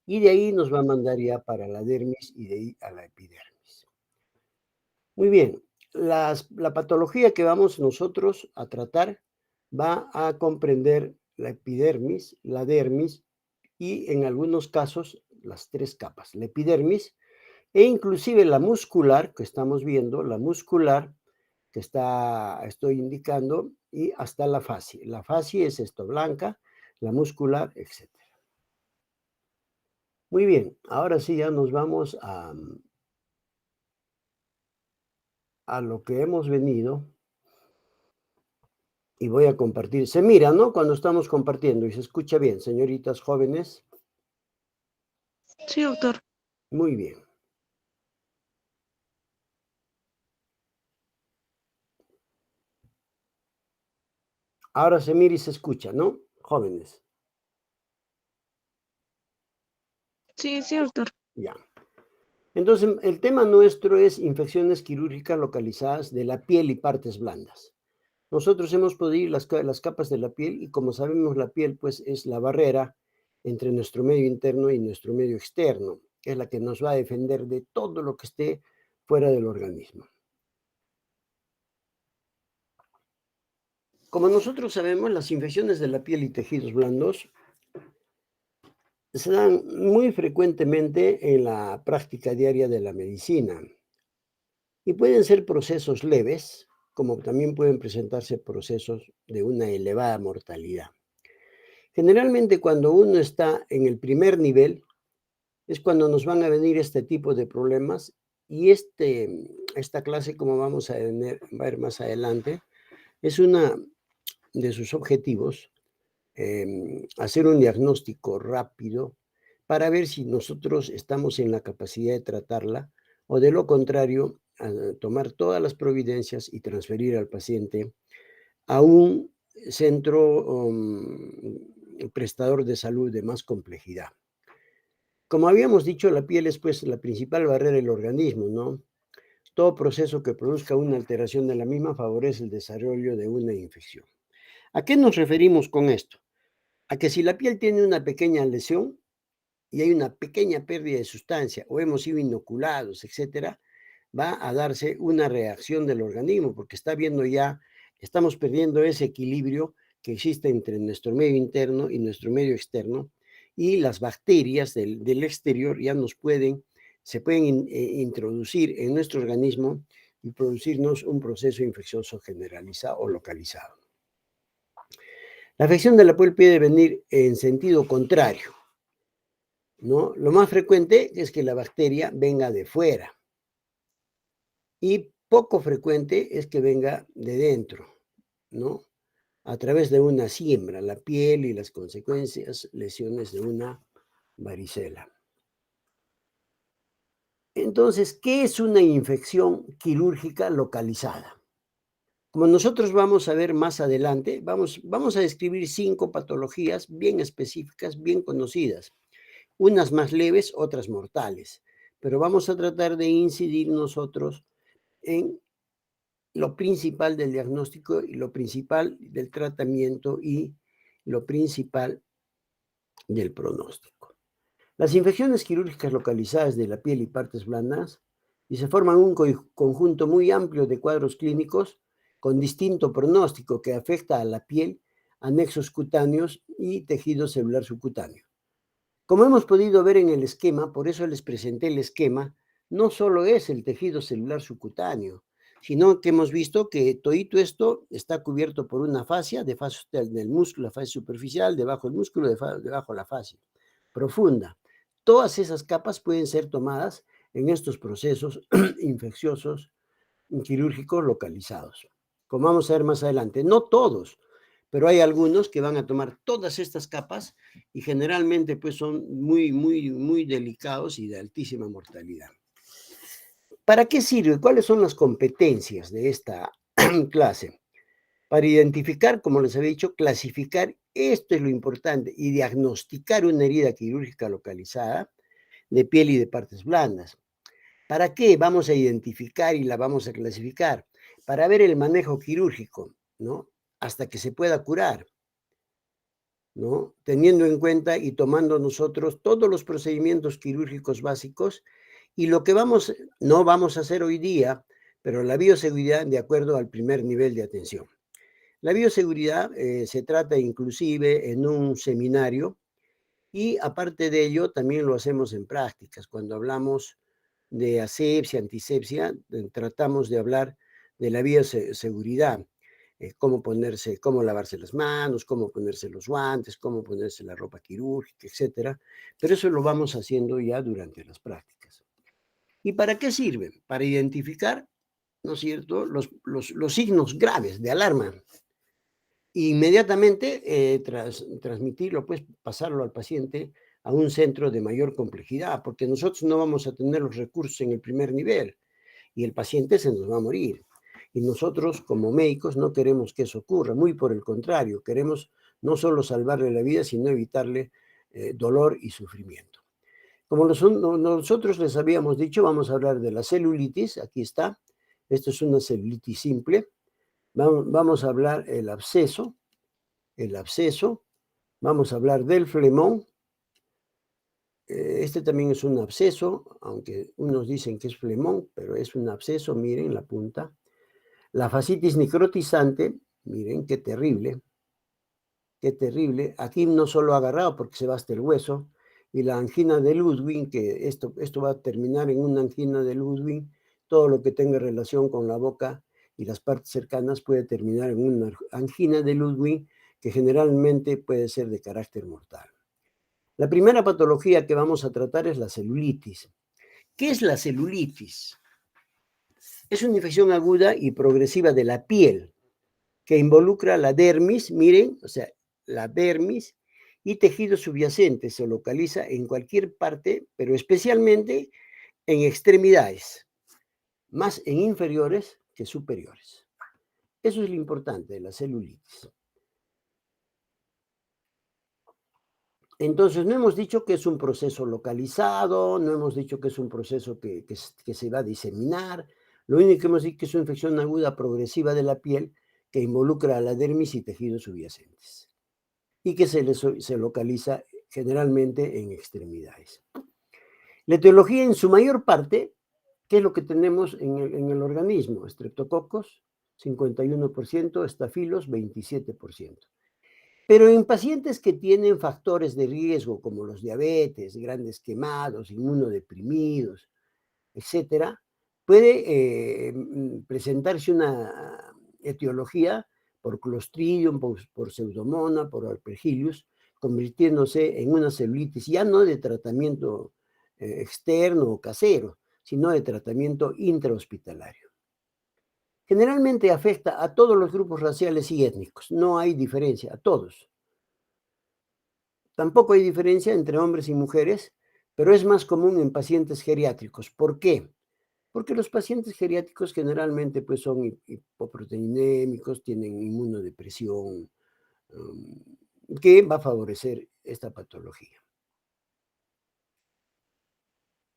Y de ahí nos va a mandar ya para la dermis y de ahí a la epidermis. Muy bien, la patología que vamos nosotros a tratar va a comprender la epidermis, la dermis y en algunos casos las tres capas, la epidermis e inclusive la muscular que estamos viendo, la muscular que estoy indicando y hasta la fascie. La fascie es esto, blanca, la muscular, etcétera. Muy bien, ahora sí ya nos vamos a lo que hemos venido y voy a compartir. Se mira, ¿no? Cuando estamos compartiendo y se escucha bien, señoritas jóvenes. Sí, doctor. Muy bien. Ahora se mira y se escucha, ¿no? Jóvenes. Sí, sí, doctor. Ya. Entonces, el tema nuestro es infecciones quirúrgicas localizadas de la piel y partes blandas. Nosotros hemos podido ir las capas de la piel y como sabemos la piel pues es la barrera entre nuestro medio interno y nuestro medio externo, que es la que nos va a defender de todo lo que esté fuera del organismo. Como nosotros sabemos, las infecciones de la piel y tejidos blandos se dan muy frecuentemente en la práctica diaria de la medicina y pueden ser procesos leves, como también pueden presentarse procesos de una elevada mortalidad. Generalmente cuando uno está en el primer nivel es cuando nos van a venir este tipo de problemas y esta clase, como vamos a ver más adelante, es una de sus objetivos, hacer un diagnóstico rápido para ver si nosotros estamos en la capacidad de tratarla o de lo contrario, tomar todas las providencias y transferir al paciente a un centro prestador de salud de más complejidad. Como habíamos dicho, la piel es pues la principal barrera del organismo, ¿no? Todo proceso que produzca una alteración de la misma favorece el desarrollo de una infección. ¿A qué nos referimos con esto? A que si la piel tiene una pequeña lesión y hay una pequeña pérdida de sustancia o hemos sido inoculados, etcétera, va a darse una reacción del organismo porque está viendo ya, estamos perdiendo ese equilibrio que existe entre nuestro medio interno y nuestro medio externo y las bacterias del exterior ya se pueden introducir en nuestro organismo y producirnos un proceso infeccioso generalizado o localizado. La afección de la piel puede venir en sentido contrario, ¿no? Lo más frecuente es que la bacteria venga de fuera y poco frecuente es que venga de dentro, ¿no? A través de una siembra, la piel y las consecuencias, lesiones de una varicela. Entonces, ¿qué es una infección quirúrgica localizada? Como nosotros vamos a ver más adelante, vamos a describir 5 patologías bien específicas, bien conocidas, unas más leves, otras mortales, pero vamos a tratar de incidir nosotros en lo principal del diagnóstico y lo principal del tratamiento y lo principal del pronóstico. Las infecciones quirúrgicas localizadas de la piel y partes blandas y se forman un conjunto muy amplio de cuadros clínicos con distinto pronóstico que afecta a la piel, anexos cutáneos y tejido celular subcutáneo. Como hemos podido ver en el esquema, por eso les presenté el esquema, no solo es el tejido celular subcutáneo, sino que hemos visto que todito esto está cubierto por una fascia, del músculo, la fascia superficial, debajo el músculo, debajo la fascia profunda. Todas esas capas pueden ser tomadas en estos procesos infecciosos quirúrgicos localizados. Como vamos a ver más adelante, no todos, pero hay algunos que van a tomar todas estas capas y generalmente pues son muy delicados y de altísima mortalidad. ¿Para qué sirve? ¿Cuáles son las competencias de esta clase? Para identificar, como les había dicho, clasificar, esto es lo importante, y diagnosticar una herida quirúrgica localizada de piel y de partes blandas. ¿Para qué vamos a identificar y la vamos a clasificar? Para ver el manejo quirúrgico, ¿no? Hasta que se pueda curar. ¿no? Teniendo en cuenta y tomando nosotros todos los procedimientos quirúrgicos básicos y lo que no vamos a hacer hoy día, pero la bioseguridad de acuerdo al primer nivel de atención. La bioseguridad se trata inclusive en un seminario y aparte de ello también lo hacemos en prácticas. Cuando hablamos de asepsia, antisepsia, tratamos de hablar de la bioseguridad, cómo lavarse las manos, cómo ponerse los guantes, cómo ponerse la ropa quirúrgica, etcétera. Pero eso lo vamos haciendo ya durante las prácticas. ¿Y para qué sirve? Para identificar, ¿no es cierto?, los signos graves de alarma. Inmediatamente transmitirlo, pues pasarlo al paciente a un centro de mayor complejidad, porque nosotros no vamos a tener los recursos en el primer nivel y el paciente se nos va a morir. Y nosotros como médicos no queremos que eso ocurra, muy por el contrario, queremos no solo salvarle la vida, sino evitarle dolor y sufrimiento. Como nosotros les habíamos dicho, vamos a hablar de la celulitis, aquí está, esto es una celulitis simple, vamos a hablar el absceso, vamos a hablar del flemón, este también es un absceso, aunque unos dicen que es flemón, pero es un absceso, miren la punta. La fascitis necrotizante, miren qué terrible, aquí no solo agarrado porque se va hasta el hueso, y la angina de Ludwig, que esto va a terminar en una angina de Ludwig, todo lo que tenga relación con la boca y las partes cercanas puede terminar en una angina de Ludwig, que generalmente puede ser de carácter mortal. La primera patología que vamos a tratar es la celulitis. ¿Qué es la celulitis? Es una infección aguda y progresiva de la piel que involucra la dermis, miren, o sea, la dermis y tejido subyacente. Se localiza en cualquier parte, pero especialmente en extremidades, más en inferiores que superiores. Eso es lo importante de la celulitis. Entonces, no hemos dicho que es un proceso localizado, no hemos dicho que es un proceso que se va a diseminar. Lo único que hemos dicho es que es una infección aguda progresiva de la piel que involucra a la dermis y tejidos subyacentes y que se localiza generalmente en extremidades. La etiología en su mayor parte, ¿qué es lo que tenemos en el organismo? Estreptococos, 51%, estafilos, 27%. Pero en pacientes que tienen factores de riesgo como los diabetes, grandes quemados, inmunodeprimidos, etcétera, puede presentarse una etiología por Clostridium, por Pseudomonas, por Aspergillus, convirtiéndose en una celulitis ya no de tratamiento externo o casero, sino de tratamiento intrahospitalario. Generalmente afecta a todos los grupos raciales y étnicos, no hay diferencia, a todos. Tampoco hay diferencia entre hombres y mujeres, pero es más común en pacientes geriátricos. ¿Por qué? Porque los pacientes geriátricos generalmente pues, son hipoproteinémicos, tienen inmunodepresión, que va a favorecer esta patología.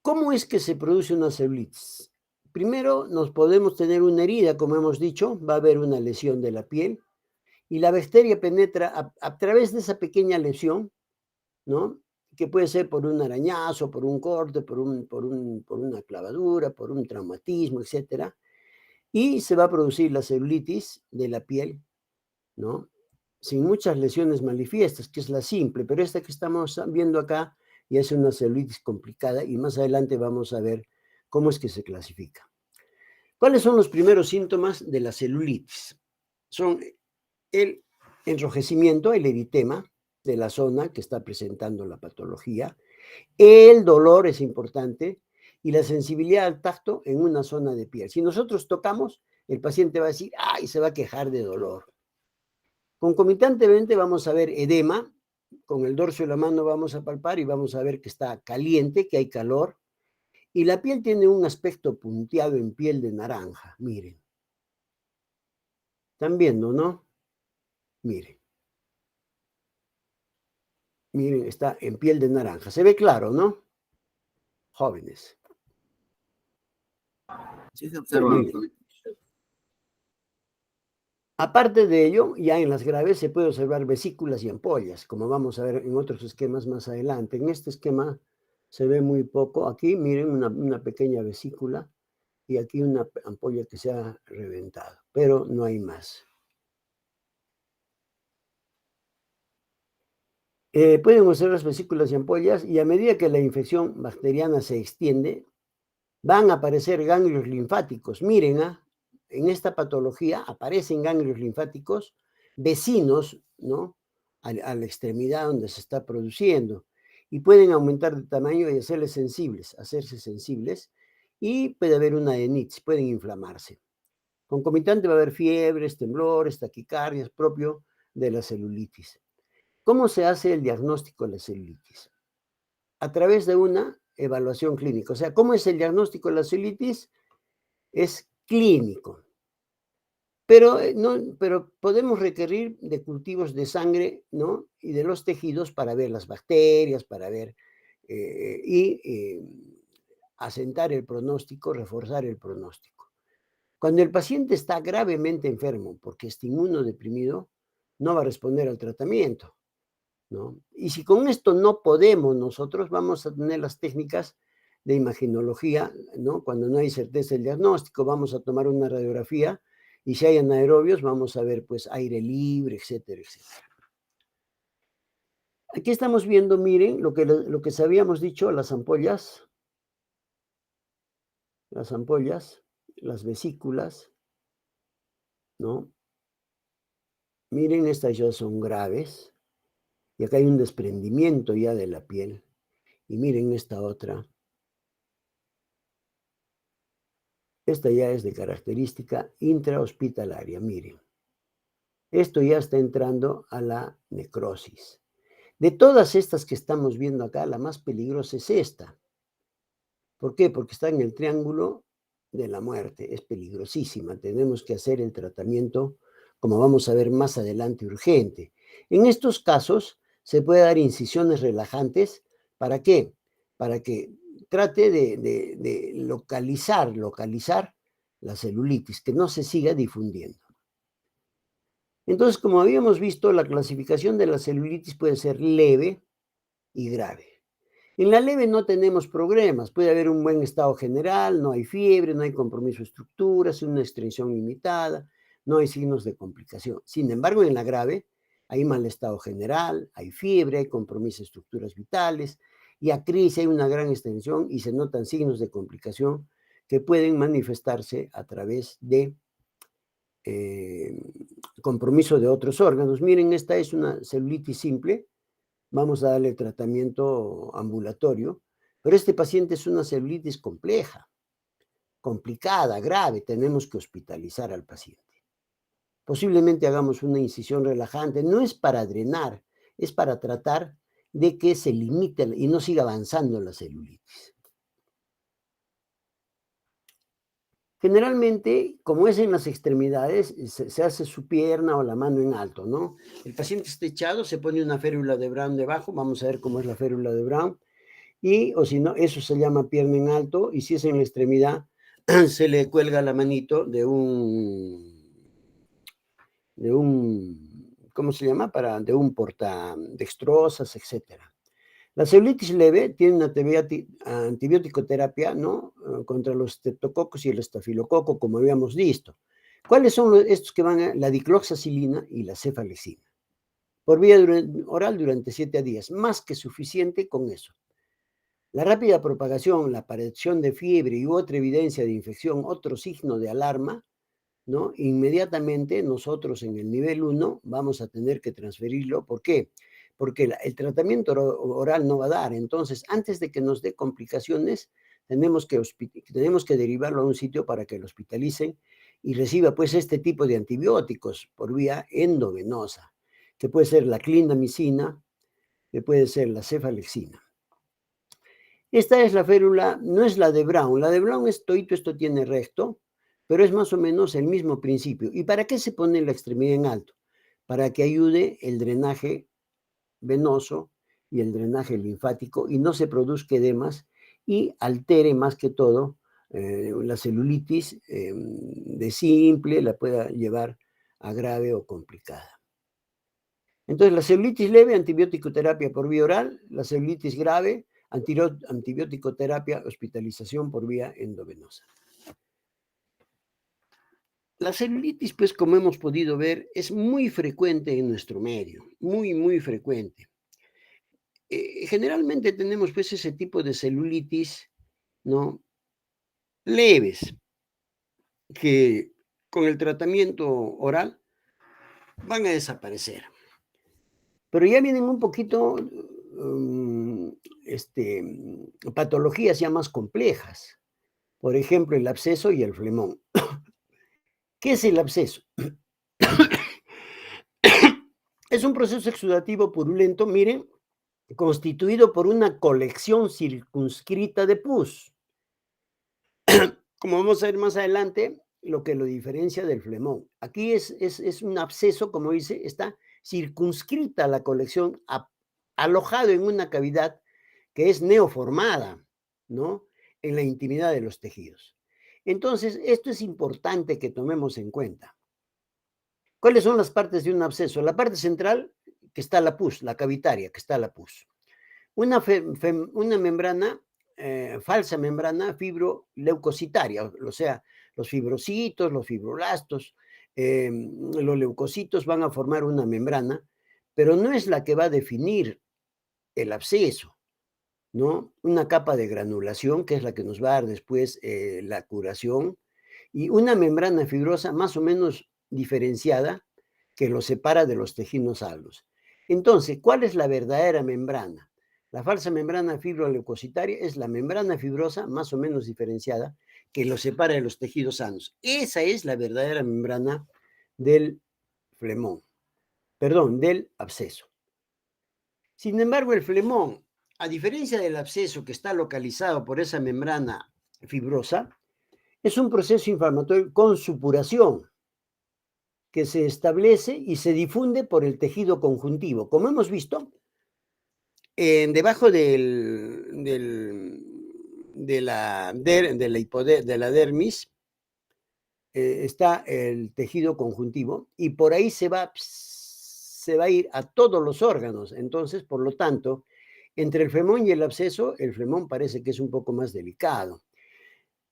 ¿Cómo es que se produce una celulitis? Primero, nos podemos tener una herida, como hemos dicho, va a haber una lesión de la piel y la bacteria penetra a través de esa pequeña lesión, ¿no? Que puede ser por un arañazo, por un corte, por una clavadura, por un traumatismo, etcétera, y se va a producir la celulitis de la piel, ¿no? Sin muchas lesiones manifiestas, que es la simple, pero esta que estamos viendo acá ya es una celulitis complicada y más adelante vamos a ver cómo es que se clasifica. ¿Cuáles son los primeros síntomas de la celulitis? Son el enrojecimiento, el eritema de la zona que está presentando la patología, el dolor es importante y la sensibilidad al tacto en una zona de piel. Si nosotros tocamos, el paciente va a decir, ¡ay!, se va a quejar de dolor. Concomitantemente vamos a ver edema, con el dorso de la mano vamos a palpar y vamos a ver que está caliente, que hay calor, y la piel tiene un aspecto punteado en piel de naranja, miren. ¿Están viendo, no? Miren. Miren, está en piel de naranja. Se ve claro, ¿no? Jóvenes. Sí se observa. Aparte de ello, ya en las graves se puede observar vesículas y ampollas, como vamos a ver en otros esquemas más adelante. En este esquema se ve muy poco. Aquí miren una pequeña vesícula y aquí una ampolla que se ha reventado, pero no hay más. Pueden observar las vesículas y ampollas y a medida que la infección bacteriana se extiende, van a aparecer ganglios linfáticos. Miren, en esta patología aparecen ganglios linfáticos vecinos, ¿no? A la extremidad donde se está produciendo y pueden aumentar de tamaño y hacerse sensibles y puede haber una adenitis, pueden inflamarse. Concomitante va a haber fiebres, temblores, taquicardias propio de la celulitis. ¿Cómo se hace el diagnóstico de la celulitis? A través de una evaluación clínica. O sea, ¿cómo es el diagnóstico de la celulitis? Es clínico. Pero podemos requerir de cultivos de sangre, ¿no? Y de los tejidos para ver las bacterias, para ver asentar el pronóstico, reforzar el pronóstico. Cuando el paciente está gravemente enfermo porque está inmunodeprimido, no va a responder al tratamiento, ¿no? Y si con esto no podemos nosotros, vamos a tener las técnicas de imaginología, ¿no? Cuando no hay certeza del diagnóstico, vamos a tomar una radiografía y si hay anaerobios, vamos a ver pues aire libre, etcétera, etcétera. Aquí estamos viendo, miren, lo que habíamos dicho, las ampollas, las vesículas, ¿no? Miren, estas ya son graves y acá hay un desprendimiento ya de la piel. Y miren esta otra. Esta ya es de característica intrahospitalaria, miren. Esto ya está entrando a la necrosis. De todas estas que estamos viendo acá, la más peligrosa es esta. ¿Por qué? Porque está en el triángulo de la muerte. Es peligrosísima. Tenemos que hacer el tratamiento, como vamos a ver más adelante, urgente. En estos casos se puede dar incisiones relajantes. ¿Para qué? Para que trate de localizar la celulitis, que no se siga difundiendo. Entonces, como habíamos visto, la clasificación de la celulitis puede ser leve y grave. En la leve no tenemos problemas, puede haber un buen estado general, no hay fiebre, no hay compromiso de estructuras, una extensión limitada, no hay signos de complicación. Sin embargo, en la grave hay mal estado general, hay fiebre, hay compromiso de estructuras vitales y a crisis hay una gran extensión y se notan signos de complicación que pueden manifestarse a través de compromiso de otros órganos. Miren, esta es una celulitis simple. Vamos a darle tratamiento ambulatorio, pero este paciente es una celulitis compleja, complicada, grave, tenemos que hospitalizar al paciente. Posiblemente hagamos una incisión relajante, no es para drenar, es para tratar de que se limite y no siga avanzando la celulitis. Generalmente, como es en las extremidades, se hace su pierna o la mano en alto, ¿no? El paciente está echado, se pone una férula de Brown debajo, vamos a ver cómo es la férula de Brown, y o si no, eso se llama pierna en alto, y si es en la extremidad, se le cuelga la manito ¿cómo se llama? De un portadextrosas, etcétera. La celulitis leve tiene una antibiótico terapia, ¿no? Contra los estreptococos y el estafilococo, como habíamos visto. ¿Cuáles son estos que van a la dicloxacilina y la cefalexina? Por vía oral durante 7 días, más que suficiente con eso. La rápida propagación, la aparición de fiebre y otra evidencia de infección, otro signo de alarma, ¿no? Inmediatamente nosotros en el nivel 1 vamos a tener que transferirlo. ¿Por qué? Porque el tratamiento oral no va a dar. Entonces, antes de que nos dé complicaciones, tenemos que derivarlo a un sitio para que lo hospitalicen y reciba pues este tipo de antibióticos por vía endovenosa, que puede ser la clindamicina, que puede ser la cefalexina. Esta es la férula, no es la de Brown. La de Brown es toito, esto tiene recto, pero es más o menos el mismo principio. ¿Y para qué se pone la extremidad en alto? Para que ayude el drenaje venoso y el drenaje linfático y no se produzca edemas y altere más que todo la celulitis de simple, la pueda llevar a grave o complicada. Entonces, la celulitis leve, antibiótico terapia por vía oral; la celulitis grave, antibiótico terapia, hospitalización por vía endovenosa. La celulitis, pues, como hemos podido ver, es muy frecuente en nuestro medio, muy, muy frecuente. Generalmente tenemos, pues, ese tipo de celulitis, ¿no?, leves, que con el tratamiento oral van a desaparecer. Pero ya vienen un poquito, patologías ya más complejas. Por ejemplo, el absceso y el flemón. ¿Qué es el absceso? Es un proceso exudativo purulento, miren, constituido por una colección circunscrita de pus. Como vamos a ver más adelante, lo que lo diferencia del flemón. Aquí es un absceso, como dice, está circunscrita la colección, alojado en una cavidad que es neoformada, ¿no?, en la intimidad de los tejidos. Entonces, esto es importante que tomemos en cuenta. ¿Cuáles son las partes de un absceso? La parte central, que está la pus, la cavitaria, que está la pus. Una membrana, falsa membrana fibroleucocitaria, o sea, los fibrocitos, los fibroblastos, los leucocitos van a formar una membrana, pero no es la que va a definir el absceso, ¿no? Una capa de granulación, que es la que nos va a dar después la curación, y una membrana fibrosa más o menos diferenciada que lo separa de los tejidos sanos. Entonces, ¿cuál es la verdadera membrana? La falsa membrana fibroleucocitaria es la membrana fibrosa más o menos diferenciada que lo separa de los tejidos sanos. Esa es la verdadera membrana del flemón, perdón, del absceso. Sin embargo, el flemón, a diferencia del absceso que está localizado por esa membrana fibrosa, es un proceso inflamatorio con supuración que se establece y se difunde por el tejido conjuntivo. Como hemos visto, debajo de la dermis está el tejido conjuntivo y por ahí se va a ir a todos los órganos. Entonces, por lo tanto, entre el flemón y el absceso, el flemón parece que es un poco más delicado,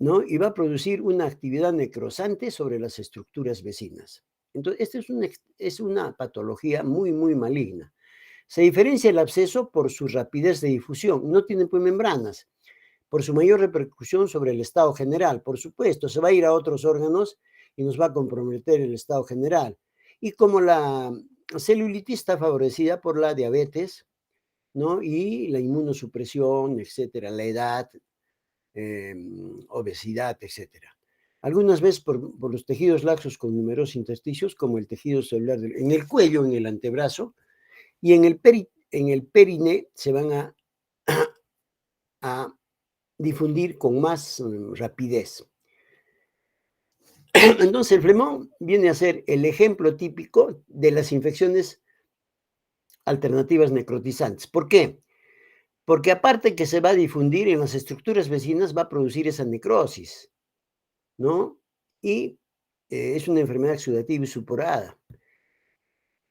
¿no? Y va a producir una actividad necrosante sobre las estructuras vecinas. Entonces, esta es una patología muy, muy maligna. Se diferencia el absceso por su rapidez de difusión. No tiene, pues, membranas. Por su mayor repercusión sobre el estado general. Por supuesto, se va a ir a otros órganos y nos va a comprometer el estado general. Y como la celulitis está favorecida por la diabetes, ¿no?, y la inmunosupresión, etcétera, la edad, obesidad, etcétera. Algunas veces por los tejidos laxos con numerosos intersticios, como el tejido celular en el cuello, en el antebrazo, y en el perine se van a difundir con más rapidez. Entonces, el flemón viene a ser el ejemplo típico de las infecciones alternativas necrotizantes. ¿Por qué? Porque aparte que se va a difundir en las estructuras vecinas, va a producir esa necrosis, ¿no? Y es una enfermedad exudativa y supurada,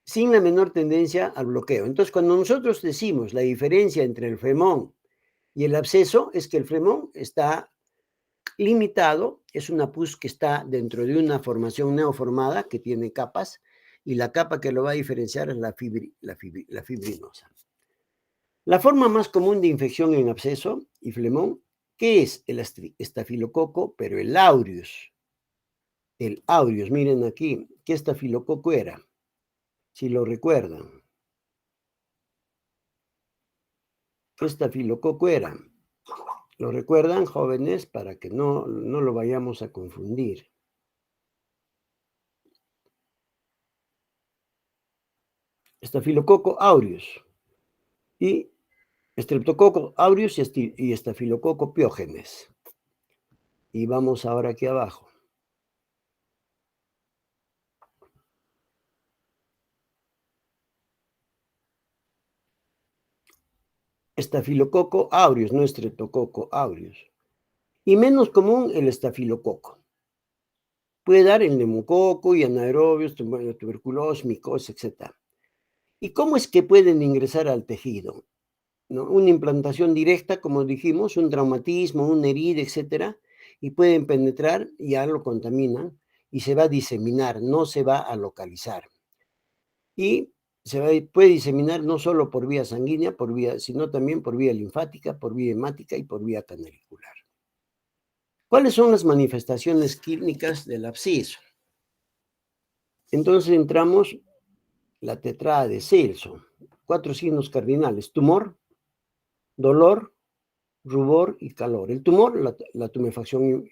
sin la menor tendencia al bloqueo. Entonces, cuando nosotros decimos la diferencia entre el flemón y el absceso, es que el flemón está limitado, es una pus que está dentro de una formación neoformada que tiene capas, y la capa que lo va a diferenciar es la fibrinosa. La forma más común de infección en absceso y flemón, ¿qué es? El estafilococo, pero el aureus. El aureus, miren aquí, ¿qué estafilococo era? Si lo recuerdan. ¿Qué estafilococo era? ¿Lo recuerdan, jóvenes? Para que no lo vayamos a confundir. Estafilococo aureus y Streptococo aureus y estafilococo piógenes. Y vamos ahora aquí abajo. Estafilococo aureus, no Streptococo aureus. Y menos común el estafilococo. Puede dar el neumococo y anaerobios, tuberculosis, micosis, etc. ¿Y cómo es que pueden ingresar al tejido? ¿No? Una implantación directa, como dijimos, un traumatismo, una herida, etcétera, y pueden penetrar, ya lo contaminan y se va a diseminar, no se va a localizar. Y puede diseminar no solo por vía sanguínea, sino también por vía linfática, por vía hemática y por vía canalicular. ¿Cuáles son las manifestaciones clínicas del absceso? Entonces entramos la tetrada de Celso, 4 signos cardinales: tumor, dolor, rubor y calor. El tumor, la tumefacción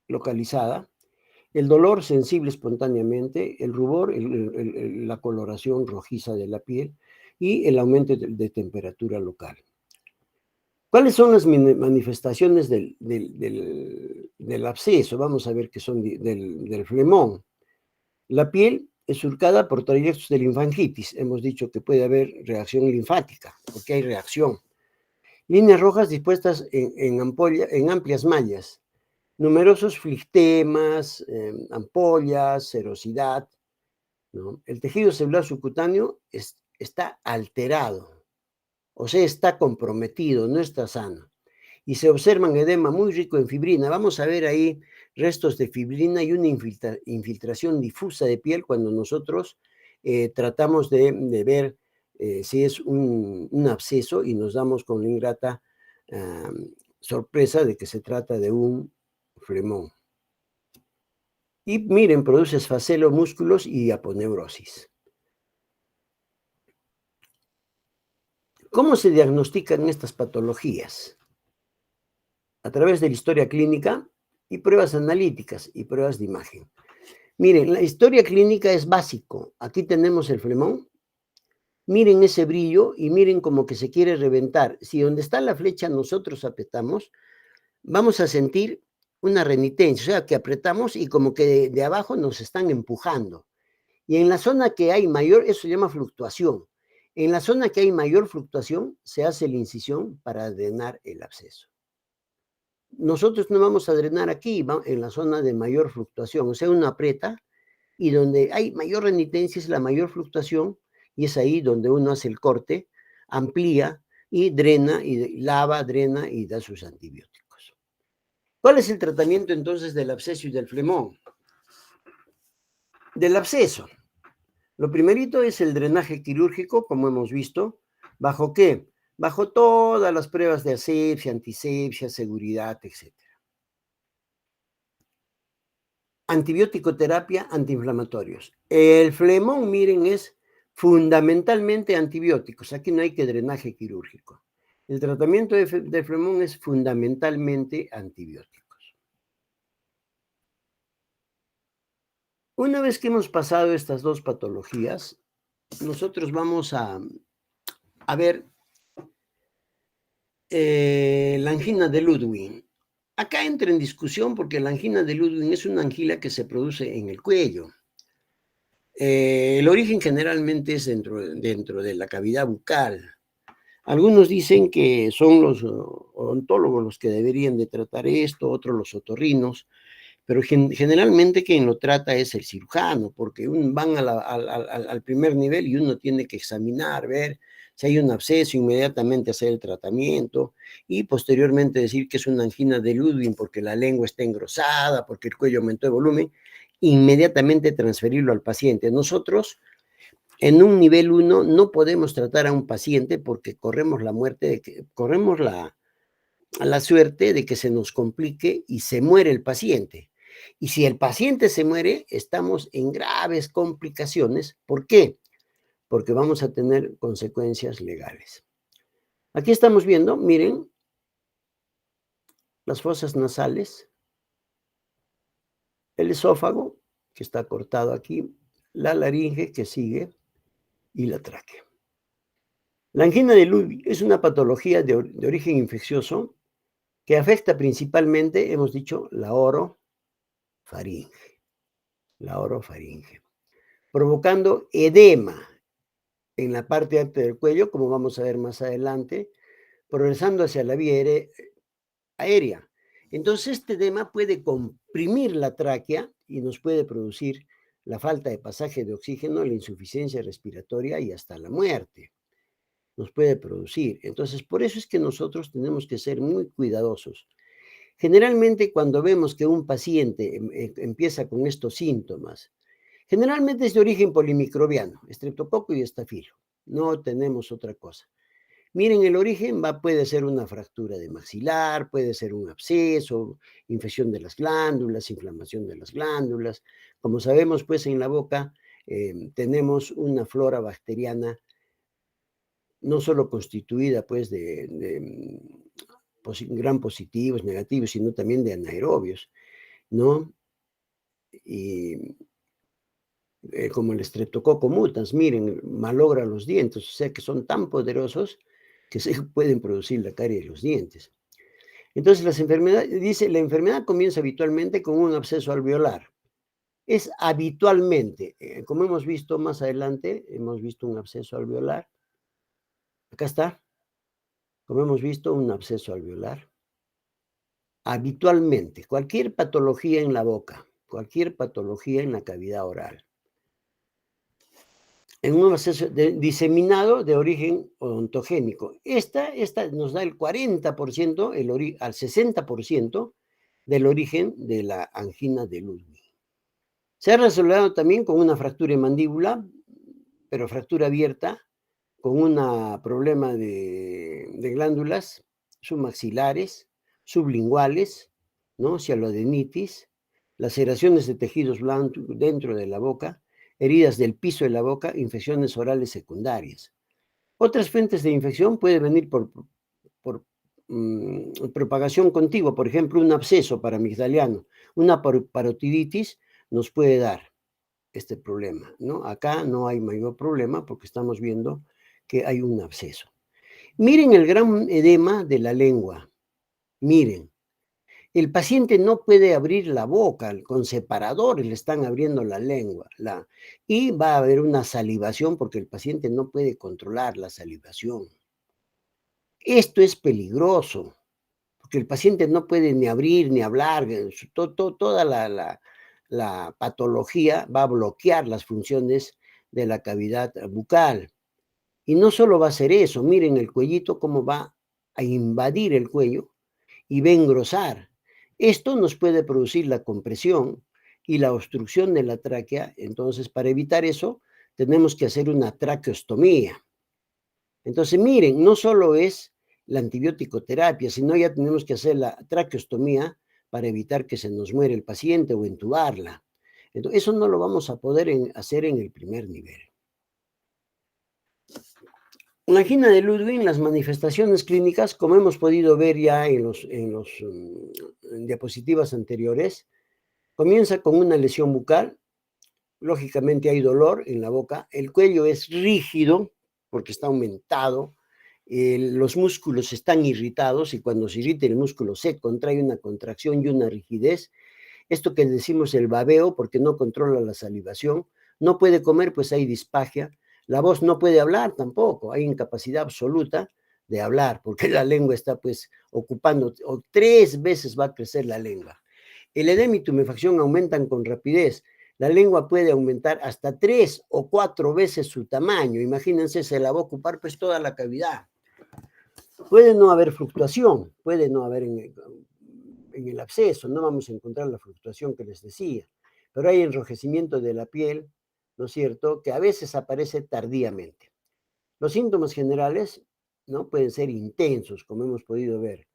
localizada; el dolor, sensible espontáneamente; el rubor, la coloración rojiza de la piel; y el aumento de temperatura local. ¿Cuáles son las manifestaciones del absceso? Vamos a ver que son del flemón. La piel es surcada por trayectos de linfangitis. Hemos dicho que puede haber reacción linfática, porque hay reacción. Líneas rojas dispuestas en amplias mallas. Numerosos flictemas, ampollas, serosidad, ¿no? El tejido celular subcutáneo está alterado, o sea, está comprometido, no está sano. Y se observan edema muy rico en fibrina. Vamos a ver ahí restos de fibrina y una infiltración difusa de piel cuando nosotros tratamos de ver si es un absceso, y nos damos con la ingrata sorpresa de que se trata de un flemón. Y miren, produce esfacelo, músculos y aponeurosis. ¿Cómo se diagnostican estas patologías? A través de la historia clínica y pruebas analíticas y pruebas de imagen. Miren, la historia clínica es básico. Aquí tenemos el flemón. Miren ese brillo y miren como que se quiere reventar. Si donde está la flecha nosotros apretamos, vamos a sentir una renitencia, o sea, que apretamos y como que de abajo nos están empujando. Y en la zona que hay mayor, eso se llama fluctuación. En la zona que hay mayor fluctuación, se hace la incisión para drenar el absceso. Nosotros no vamos a drenar aquí, en la zona de mayor fluctuación, o sea, uno aprieta y donde hay mayor renitencia es la mayor fluctuación, y es ahí donde uno hace el corte, amplía y drena, y lava, drena y da sus antibióticos. ¿Cuál es el tratamiento entonces del absceso y del flemón? Del absceso, lo primerito es el drenaje quirúrgico, como hemos visto. ¿Bajo qué? Bajo todas las pruebas de asepsia, antisepsia, seguridad, etc. Antibiótico terapia, antiinflamatorios. El flemón, miren, es fundamentalmente antibióticos. Aquí no hay que drenaje quirúrgico. El tratamiento de flemón es fundamentalmente antibióticos. Una vez que hemos pasado estas dos patologías, nosotros vamos a ver la angina de Ludwig. Acá entra en discusión porque la angina de Ludwig es una angina que se produce en el cuello. El origen generalmente es dentro de la cavidad bucal. Algunos dicen que son los odontólogos los que deberían de tratar esto, otros los otorrinos, pero generalmente quien lo trata es el cirujano, porque van al primer nivel y uno tiene que examinar, ver si hay un absceso, inmediatamente hacer el tratamiento y posteriormente decir que es una angina de Ludwig porque la lengua está engrosada, porque el cuello aumentó de volumen, inmediatamente transferirlo al paciente. Nosotros en un nivel 1 no podemos tratar a un paciente porque corremos la suerte de que se nos complique y se muere el paciente. Y si el paciente se muere, estamos en graves complicaciones. ¿Por qué? Porque vamos a tener consecuencias legales. Aquí estamos viendo, miren, las fosas nasales, el esófago, que está cortado aquí, la laringe que sigue y la tráquea. La angina de Ludwig es una patología de origen infeccioso que afecta principalmente, hemos dicho, la orofaringe, provocando edema en la parte alta del cuello, como vamos a ver más adelante, progresando hacia la vía aérea. Entonces, este edema puede comprimir la tráquea y nos puede producir la falta de pasaje de oxígeno, la insuficiencia respiratoria y hasta la muerte. Nos puede producir. Entonces, por eso es que nosotros tenemos que ser muy cuidadosos. Generalmente, cuando vemos que un paciente empieza con estos síntomas, generalmente es de origen polimicrobiano, estreptococo y estafilo. No tenemos otra cosa. Miren, el origen puede ser una fractura de maxilar, puede ser un absceso, infección de las glándulas, inflamación de las glándulas. Como sabemos, pues en la boca tenemos una flora bacteriana no solo constituida pues de gran positivos, negativos, sino también de anaerobios, ¿no? Y como el Streptococcus mutans, miren, malogra los dientes, o sea que son tan poderosos que se pueden producir la carie de los dientes. Entonces, las enfermedades, dice, la enfermedad comienza habitualmente con un absceso alveolar. Es habitualmente, como hemos visto más adelante, hemos visto un absceso alveolar. Acá está, como hemos visto, un absceso alveolar. Habitualmente, cualquier patología en la boca, cualquier patología en la cavidad oral, en un absceso diseminado de origen odontogénico. Esta nos da el 40%, al 60% del origen de la angina de Ludwig. Se ha resolvido también con una fractura en mandíbula, pero fractura abierta, con un problema de glándulas submaxilares, sublinguales, ¿no? Cialodenitis, laceraciones de tejidos blancos dentro de la boca, heridas del piso de la boca, infecciones orales secundarias. Otras fuentes de infección pueden venir por propagación contigua, por ejemplo, un absceso paramigdaliano, una parotiditis nos puede dar este problema, ¿no? Acá no hay mayor problema porque estamos viendo que hay un absceso. Miren el gran edema de la lengua. Miren, el paciente no puede abrir la boca, con separadores le están abriendo la lengua, y va a haber una salivación porque el paciente no puede controlar la salivación. Esto es peligroso, porque el paciente no puede ni abrir ni hablar, toda la patología va a bloquear las funciones de la cavidad bucal. Y no solo va a ser eso, miren el cuellito cómo va a invadir el cuello y va a engrosar. Esto nos puede producir la compresión y la obstrucción de la tráquea. Entonces, para evitar eso, tenemos que hacer una traqueostomía. Entonces, miren, no solo es la antibiótico terapia, sino ya tenemos que hacer la traqueostomía para evitar que se nos muera el paciente o entubarla. Entonces, eso no lo vamos a poder hacer en el primer nivel. La angina de Ludwig, las manifestaciones clínicas, como hemos podido ver ya en los diapositivas anteriores, comienza con una lesión bucal, lógicamente hay dolor en la boca, el cuello es rígido porque está aumentado, los músculos están irritados y cuando se irrita el músculo se contrae una contracción y una rigidez. Esto que decimos el babeo porque no controla la salivación, no puede comer pues hay disfagia, la voz no puede hablar tampoco, hay incapacidad absoluta de hablar porque la lengua está pues ocupando, 3 veces va a crecer la lengua. El edema y tumefacción aumentan con rapidez. La lengua puede aumentar hasta 3 o 4 veces su tamaño. Imagínense, se la va a ocupar pues toda la cavidad. Puede no haber fluctuación, puede no haber en el absceso, no vamos a encontrar la fluctuación que les decía, pero hay enrojecimiento de la piel, ¿no es cierto?, que a veces aparece tardíamente. Los síntomas generales, ¿no?, pueden ser intensos, como hemos podido ver.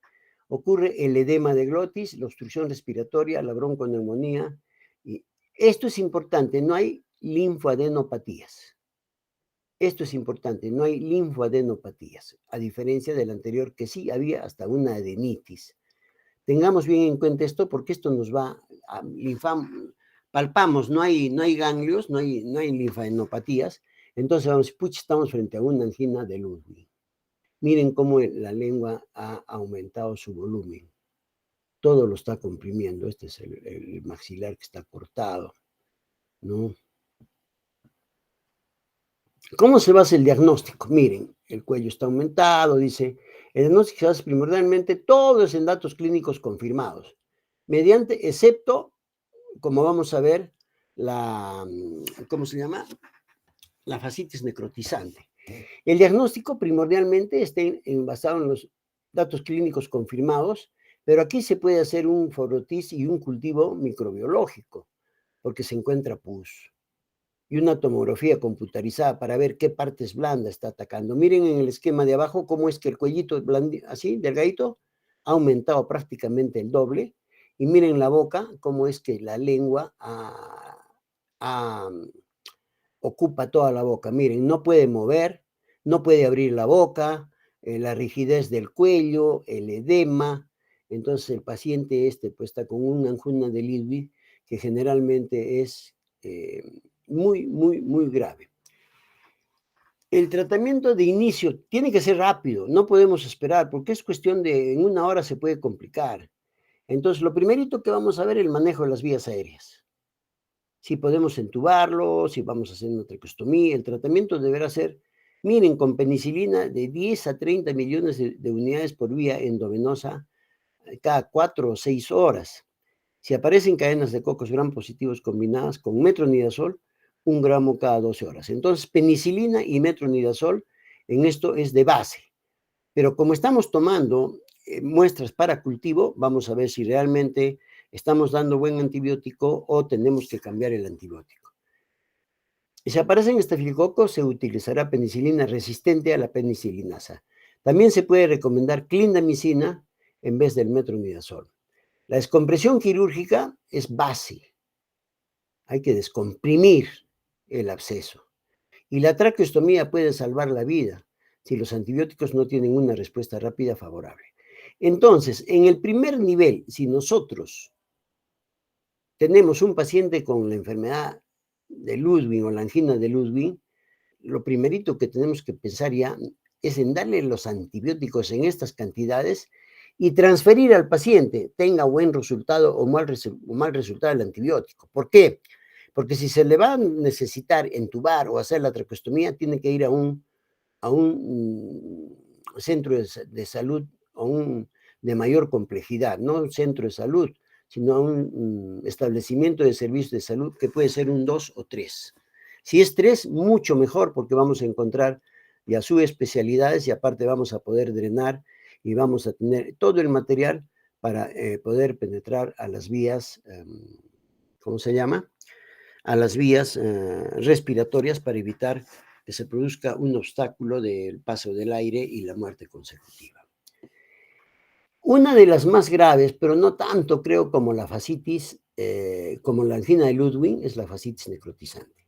Ocurre el edema de glotis, la obstrucción respiratoria, la bronconeumonía, y esto es importante, no hay linfoadenopatías. Esto es importante, no hay linfoadenopatías, a diferencia del anterior que sí había hasta una adenitis. Tengamos bien en cuenta esto porque esto nos va a palpamos, no hay ganglios, no hay linfadenopatías, entonces vamos, pucha, estamos frente a una angina de Ludwig. Miren cómo la lengua ha aumentado su volumen, todo lo está comprimiendo, este es el maxilar que está cortado, ¿no? ¿Cómo se basa el diagnóstico? Miren, el cuello está aumentado, dice, el diagnóstico se basa primordialmente, todo es en datos clínicos confirmados, excepto como vamos a ver, ¿cómo se llama? La fascitis necrotizante. El diagnóstico primordialmente está basado en los datos clínicos confirmados, pero aquí se puede hacer un forotis y un cultivo microbiológico, porque se encuentra pus, y una tomografía computarizada para ver qué partes blandas está atacando. Miren en el esquema de abajo cómo es que el cuellito así, delgadito, ha aumentado prácticamente el doble, y miren la boca, cómo es que la lengua ocupa toda la boca. Miren, no puede mover, no puede abrir la boca, la rigidez del cuello, el edema. Entonces el paciente pues está con una angina de Lidwig que generalmente es muy grave. El tratamiento de inicio tiene que ser rápido, no podemos esperar porque es cuestión de en una hora se puede complicar. Entonces lo primerito que vamos a ver es el manejo de las vías aéreas. Si podemos entubarlo, si vamos a hacer una tracostomía, el tratamiento deberá ser, miren, con penicilina de 10 a 30 millones de unidades por vía endovenosa cada 4 o 6 horas. Si aparecen cadenas de cocos gram positivos combinadas con metronidazol, 1 gramo cada 12 horas. Entonces, penicilina y metronidazol en esto es de base. Pero como estamos tomando muestras para cultivo, vamos a ver si realmente estamos dando buen antibiótico o tenemos que cambiar el antibiótico. Y si aparecen estafilococos, se utilizará penicilina resistente a la penicilinasa. También se puede recomendar clindamicina en vez del metronidazol. La descompresión quirúrgica es base. Hay que descomprimir el absceso. Y la traqueostomía puede salvar la vida si los antibióticos no tienen una respuesta rápida favorable. Entonces, en el primer nivel, si nosotros tenemos un paciente con la enfermedad de Ludwig o la angina de Ludwig, lo primerito que tenemos que pensar ya es en darle los antibióticos en estas cantidades y transferir al paciente, tenga buen resultado o mal resultado el antibiótico. ¿Por qué? Porque si se le va a necesitar entubar o hacer la traqueostomía, tiene que ir a un centro de salud de mayor complejidad, no un centro de salud, sino a un establecimiento de servicios de salud que puede ser un 2 o 3. Si es 3, mucho mejor porque vamos a encontrar ya subespecialidades y aparte vamos a poder drenar y vamos a tener todo el material para poder penetrar a las vías, ¿cómo se llama? A las vías respiratorias para evitar que se produzca un obstáculo del paso del aire y la muerte consecutiva. Una de las más graves, pero no tanto creo como la fascitis, como la angina de Ludwig, es la fascitis necrotizante.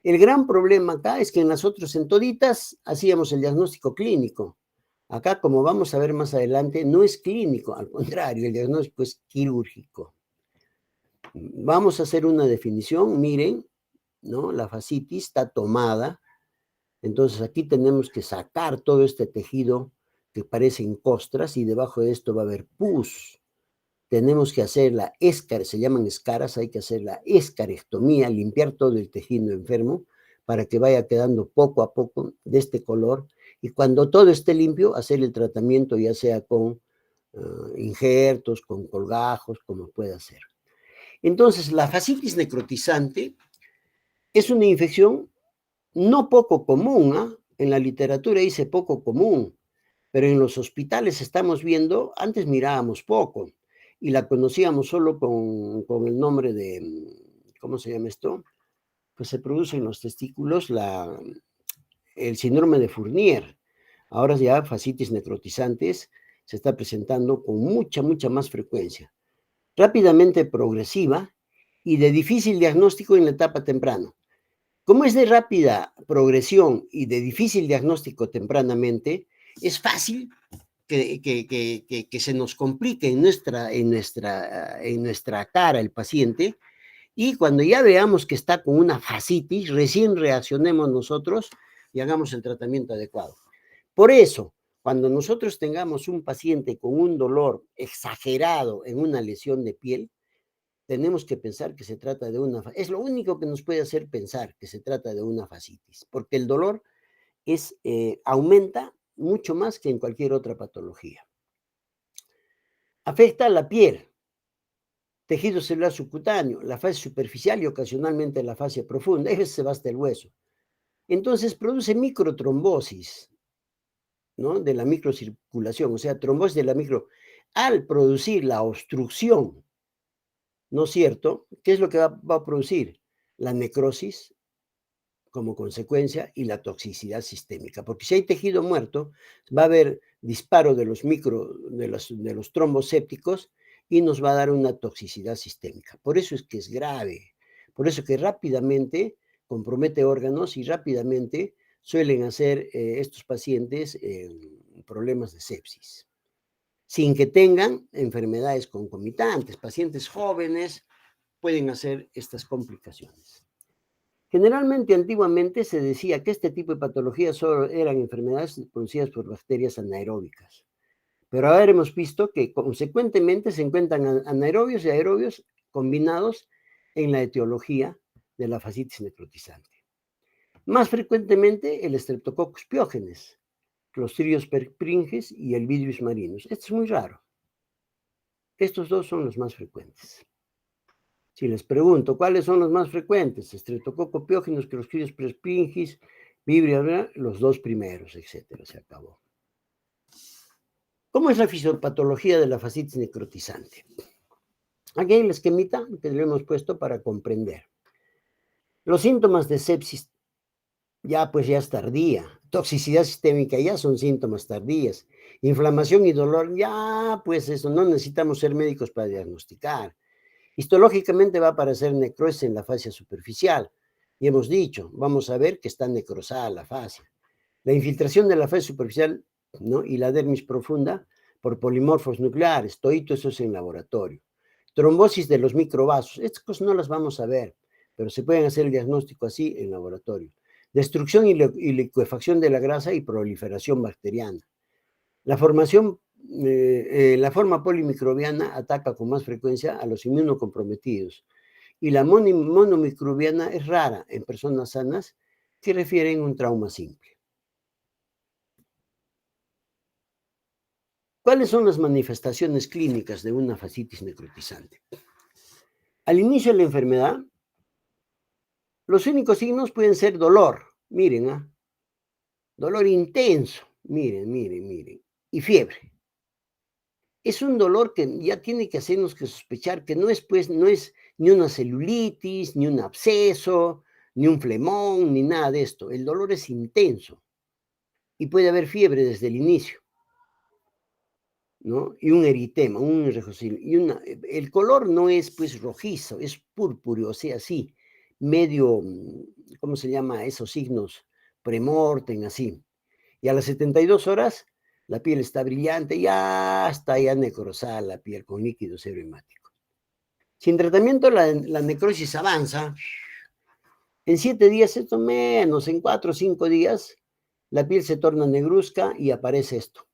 El gran problema acá es que en toditas hacíamos el diagnóstico clínico. Acá, como vamos a ver más adelante, no es clínico, al contrario, el diagnóstico es quirúrgico. Vamos a hacer una definición, miren, ¿no? La fascitis está tomada, entonces aquí tenemos que sacar todo este tejido que parecen costras y debajo de esto va a haber pus. Tenemos que hacer la se llaman escaras, hay que hacer la escarectomía, limpiar todo el tejido enfermo para que vaya quedando poco a poco de este color y cuando todo esté limpio, hacer el tratamiento ya sea con injertos, con colgajos, como pueda ser. Entonces, la fascitis necrotizante es una infección no poco común, ¿eh? En la literatura dice poco común, pero en los hospitales estamos viendo, antes mirábamos poco y la conocíamos solo con el nombre de, ¿cómo se llama esto? Pues se produce en los testículos el síndrome de Fournier. Ahora ya fascitis necrotizantes se está presentando con mucha más frecuencia, rápidamente progresiva y de difícil diagnóstico en la etapa temprana. Como es de rápida progresión y de difícil diagnóstico tempranamente, es fácil que se nos complique en nuestra cara el paciente y cuando ya veamos que está con una fascitis, recién reaccionemos nosotros y hagamos el tratamiento adecuado. Por eso, cuando nosotros tengamos un paciente con un dolor exagerado en una lesión de piel, tenemos que pensar que se trata de una fascitis. Es lo único que nos puede hacer pensar que se trata de una fascitis, porque el dolor aumenta mucho más que en cualquier otra patología. Afecta a la piel. Tejido celular subcutáneo, la fase superficial y ocasionalmente la fase profunda. Ese se va hasta el hueso. Entonces produce microtrombosis, ¿no? De la microcirculación, o sea, trombosis de la micro. Al producir la obstrucción, ¿no es cierto? ¿Qué es lo que va a producir? La necrosis como consecuencia y la toxicidad sistémica. Porque si hay tejido muerto, va a haber disparo de los trombos sépticos y nos va a dar una toxicidad sistémica. Por eso es que es grave. Por eso que rápidamente compromete órganos y rápidamente suelen hacer estos pacientes problemas de sepsis, sin que tengan enfermedades concomitantes. Pacientes jóvenes pueden hacer estas complicaciones. Generalmente, antiguamente se decía que este tipo de patologías solo eran enfermedades producidas por bacterias anaeróbicas. Pero ahora hemos visto que consecuentemente se encuentran anaerobios y aerobios combinados en la etiología de la fascitis necrotizante. Más frecuentemente el Streptococcus pyogenes, Clostridium perfringens y el Vidrius marinus. Esto es muy raro. Estos dos son los más frecuentes. Si les pregunto, ¿cuáles son los más frecuentes? Streptococcus pyogenes, Clostridium perfringens, Vidrius, los dos primeros, etcétera, se acabó. ¿Cómo es la fisiopatología de la fascitis necrotizante? Aquí hay el esquemita que le hemos puesto para comprender. Los síntomas de sepsis ya es tardía. Toxicidad sistémica ya son síntomas tardías. Inflamación y dolor, ya pues eso, no necesitamos ser médicos para diagnosticar. Histológicamente va a aparecer necrosis en la fascia superficial. Y hemos dicho, vamos a ver que está necrosada la fascia. La infiltración de la fascia superficial, ¿no? Y la dermis profunda por polimorfos nucleares, todo eso es en laboratorio. Trombosis de los microvasos, estas cosas no las vamos a ver, pero se pueden hacer el diagnóstico así en laboratorio. Destrucción y liquefacción de la grasa y proliferación bacteriana. La forma polimicrobiana ataca con más frecuencia a los inmunocomprometidos y la monomicrobiana es rara en personas sanas que refieren un trauma simple. ¿Cuáles son las manifestaciones clínicas de una fascitis necrotizante? Al inicio de la enfermedad, los únicos signos pueden ser dolor, miren, dolor intenso, miren, y fiebre. Es un dolor que ya tiene que hacernos que sospechar que no es ni una celulitis, ni un absceso, ni un flemón, ni nada de esto. El dolor es intenso y puede haber fiebre desde el inicio, ¿no? Y un eritema, un enrojecimiento. El color no es pues rojizo, es púrpureo, o sea, así, medio, ¿cómo se llama? Esos signos premortem, así. Y a las 72 horas, la piel está brillante, ya está ya necrosada la piel con líquido serohemático. Sin tratamiento, la necrosis avanza. En 7 días, esto menos, en 4 o 5 días, la piel se torna negruzca y aparece esto,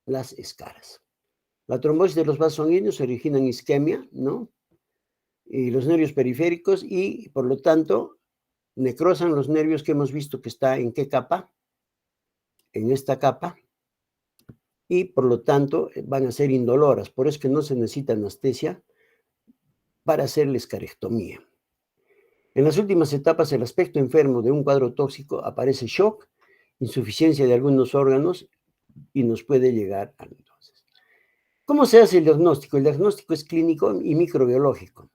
las escaras. La trombosis de los vasos sanguíneos se origina en isquemia, ¿no? Y los nervios periféricos y, por lo tanto, necrosan los nervios que hemos visto que está en qué capa, en esta capa, y por lo tanto van a ser indoloras. Por eso es que no se necesita anestesia para hacer la escarectomía. En las últimas etapas, el aspecto enfermo de un cuadro tóxico aparece shock, insuficiencia de algunos órganos y nos puede llegar a entonces. ¿Cómo se hace el diagnóstico? El diagnóstico es clínico y microbiológico.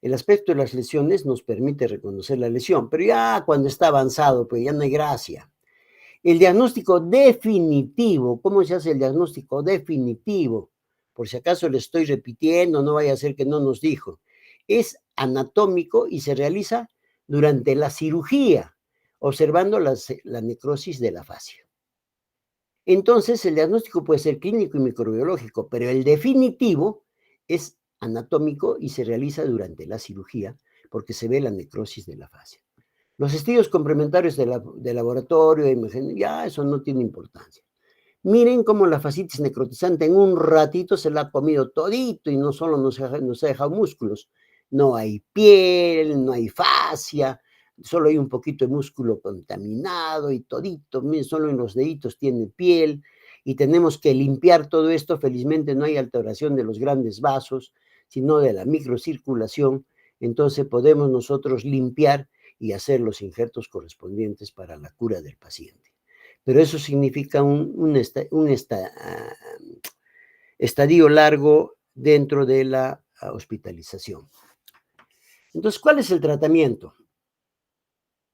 El aspecto de las lesiones nos permite reconocer la lesión, pero ya cuando está avanzado, pues ya no hay gracia. El diagnóstico definitivo, ¿cómo se hace el diagnóstico definitivo? Por si acaso le estoy repitiendo, no vaya a ser que no nos dijo. Es anatómico y se realiza durante la cirugía, observando la necrosis de la fascia. Entonces, el diagnóstico puede ser clínico y microbiológico, pero el definitivo es anatómico y se realiza durante la cirugía porque se ve la necrosis de la fascia. Los estudios complementarios de laboratorio, ya eso no tiene importancia. Miren cómo la fascitis necrotizante en un ratito se la ha comido todito y no solo nos ha dejado músculos. No hay piel, no hay fascia, solo hay un poquito de músculo contaminado y todito, miren, solo en los deditos tiene piel. y tenemos que limpiar todo esto. Felizmente no hay alteración de los grandes vasos, sino de la microcirculación. Entonces podemos nosotros limpiar y hacer los injertos correspondientes para la cura del paciente. Pero eso significa un estadio largo dentro de la hospitalización. Entonces, ¿cuál es el tratamiento?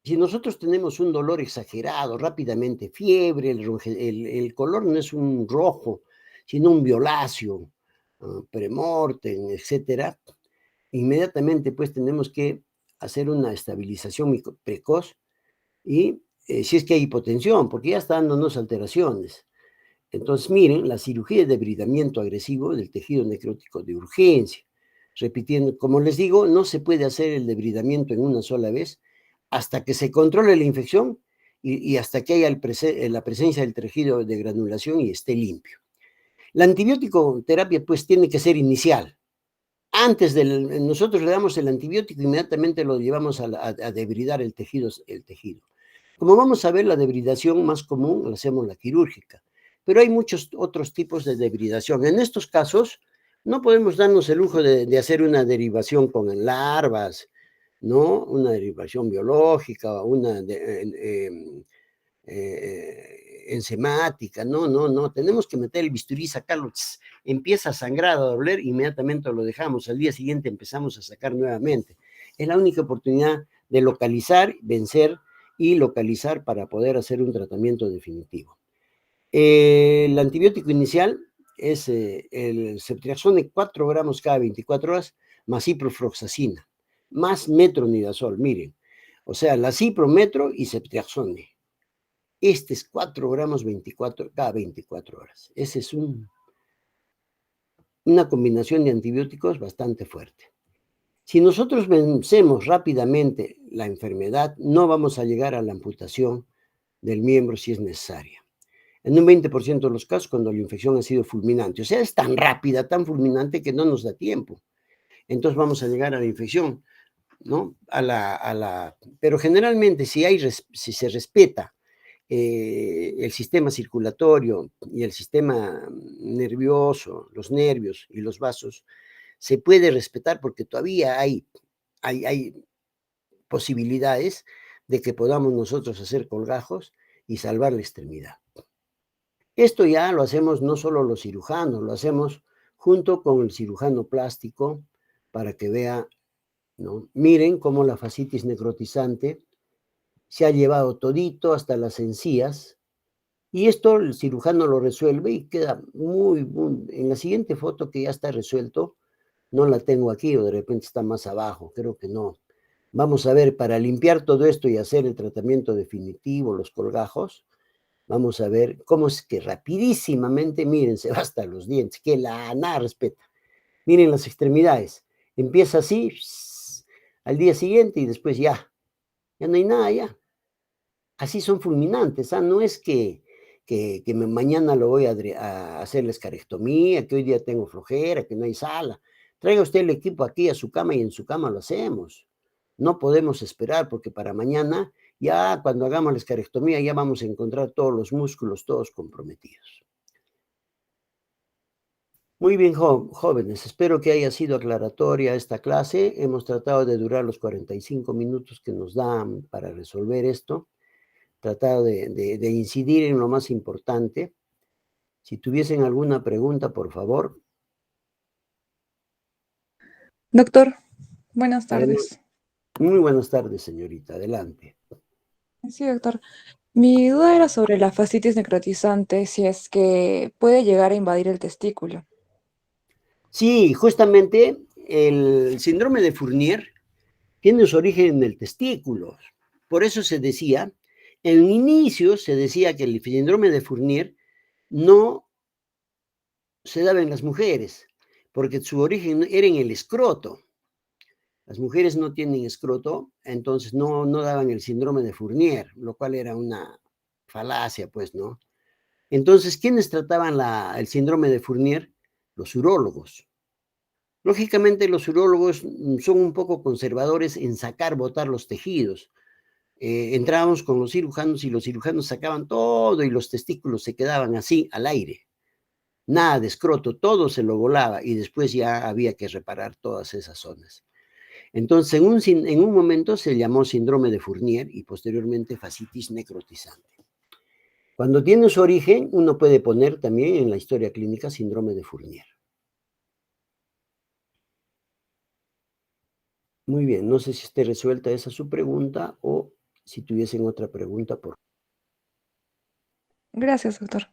Si nosotros tenemos un dolor exagerado, rápidamente fiebre, el color no es un rojo, sino un violáceo, premortem, etcétera, inmediatamente pues tenemos que hacer una estabilización precoz y si es que hay hipotensión, porque ya está dándonos alteraciones. Entonces, miren, la cirugía de debridamiento agresivo del tejido necrótico de urgencia. Repitiendo, como les digo, no se puede hacer el debridamiento en una sola vez hasta que se controle la infección y hasta que haya la presencia del tejido de granulación y esté limpio. La antibiótico terapia pues tiene que ser inicial. Antes nosotros le damos el antibiótico, inmediatamente lo llevamos a debridar el tejido. Como vamos a ver, la debridación más común la hacemos la quirúrgica, pero hay muchos otros tipos de debridación. En estos casos, no podemos darnos el lujo de hacer una derivación con larvas, ¿no? Una derivación biológica, una enzimática, no, tenemos que meter el bisturí, sacarlo, empieza a sangrar, a doler, inmediatamente lo dejamos, al día siguiente empezamos a sacar nuevamente. Es la única oportunidad de localizar, vencer y localizar para poder hacer un tratamiento definitivo. El antibiótico inicial es el ceftriaxone, 4 gramos cada 24 horas, más ciprofloxacina, más metronidazol, miren. O sea, la ciprometro y ceftriaxone. Este es 4 gramos cada 24 horas. Esa es una combinación de antibióticos bastante fuerte. Si nosotros vencemos rápidamente la enfermedad, no vamos a llegar a la amputación del miembro si es necesaria. En un 20% de los casos, cuando la infección ha sido fulminante. O sea, es tan rápida, tan fulminante que no nos da tiempo. Entonces vamos a llegar a la infección, ¿no? Pero generalmente si se respeta el sistema circulatorio y el sistema nervioso, los nervios y los vasos, se puede respetar porque todavía hay posibilidades de que podamos nosotros hacer colgajos y salvar la extremidad. Esto ya lo hacemos no solo los cirujanos, lo hacemos junto con el cirujano plástico para que vea, ¿no? Miren cómo la fascitis necrotizante se ha llevado todito hasta las encías y esto el cirujano lo resuelve y queda muy, en la siguiente foto que ya está resuelto, no la tengo aquí o de repente está más abajo, creo que no. Vamos a ver, para limpiar todo esto y hacer el tratamiento definitivo, los colgajos, vamos a ver cómo es que rapidísimamente, miren, se va hasta los dientes, que nada respeta. Miren las extremidades, empieza así, al día siguiente y después ya no hay nada ya. Así son fulminantes, no es que mañana lo voy a hacer la escarectomía, que hoy día tengo flojera, que no hay sala. Traiga usted el equipo aquí a su cama y en su cama lo hacemos. No podemos esperar porque para mañana, ya cuando hagamos la escarectomía, ya vamos a encontrar todos los músculos, todos comprometidos. Muy bien, jóvenes, espero que haya sido aclaratoria esta clase. Hemos tratado de durar los 45 minutos que nos dan para resolver esto. Tratado de incidir en lo más importante. Si tuviesen alguna pregunta, por favor. Doctor, buenas tardes. Muy buenas tardes, señorita. Adelante. Sí, doctor. Mi duda era sobre la fascitis necrotizante, si es que puede llegar a invadir el testículo. Sí, justamente el síndrome de Fournier tiene su origen en el testículo. Por eso se decía, en el inicio se decía que el síndrome de Fournier no se daba en las mujeres, porque su origen era en el escroto. Las mujeres no tienen escroto, entonces no daban el síndrome de Fournier, lo cual era una falacia, pues, ¿no? Entonces, ¿quiénes trataban el síndrome de Fournier? Los urólogos. Lógicamente, los urólogos son un poco conservadores en botar los tejidos, entrábamos con los cirujanos y los cirujanos sacaban todo y los testículos se quedaban así, al aire. Nada de escroto, todo se lo volaba y después ya había que reparar todas esas zonas. Entonces, en un momento se llamó síndrome de Fournier y posteriormente fascitis necrotizante. Cuando tiene su origen, uno puede poner también en la historia clínica síndrome de Fournier. Muy bien, no sé si esté resuelta esa su pregunta o si tuviesen otra pregunta, por Gracias, doctor.